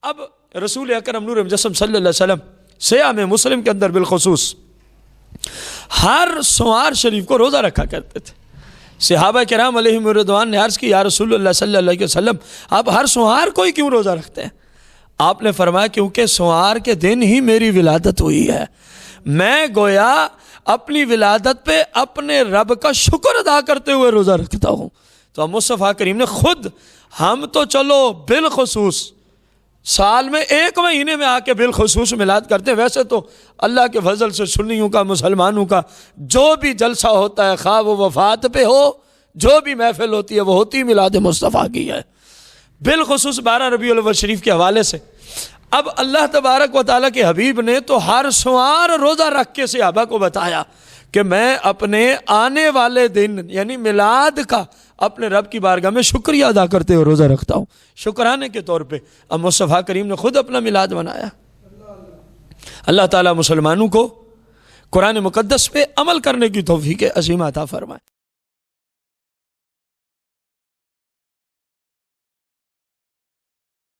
اب رسول اکرم نور مجسم صلی اللہ علیہ وسلم صیام مسلم کے اندر بالخصوص ہر سوار شریف کو روزہ رکھا کرتے تھے۔ صحابہ کرام علیہم رضوان نے عرض کی یا رسول اللہ صلی اللہ علیہ وسلم آپ ہر سوار کو ہی کیوں روزہ رکھتے ہیں؟ آپ نے فرمایا کیونکہ سوار کے دن ہی میری ولادت ہوئی ہے، میں گویا اپنی ولادت پہ اپنے رب کا شکر ادا کرتے ہوئے روزہ رکھتا ہوں۔ تو اب مصطفیٰ کریم نے خود، ہم تو چلو بالخصوص سال میں ایک مہینے میں آ کے بالخصوص میلاد کرتے ہیں، ویسے تو اللہ کے فضل سے سنیوں کا مسلمانوں کا جو بھی جلسہ ہوتا ہے، خواہ وہ وفات پہ ہو، جو بھی محفل ہوتی ہے وہ ہوتی میلاد مصطفیٰ کی ہے، بالخصوص 12 ربیع الاول شریف کے حوالے سے۔ اب اللہ تبارک و تعالیٰ کے حبیب نے تو ہر سوار روزہ رکھ کے صحابہ کو بتایا کہ میں اپنے آنے والے دن یعنی میلاد کا اپنے رب کی بارگاہ میں شکریہ ادا کرتے ہوئے روزہ رکھتا ہوں، شکرانے کے طور پہ۔ اب مصطفیٰ کریم نے خود اپنا میلاد منایا۔ اللہ تعالیٰ مسلمانوں کو قرآن مقدس پہ عمل کرنے کی توفیق عظیم عطا فرمائے۔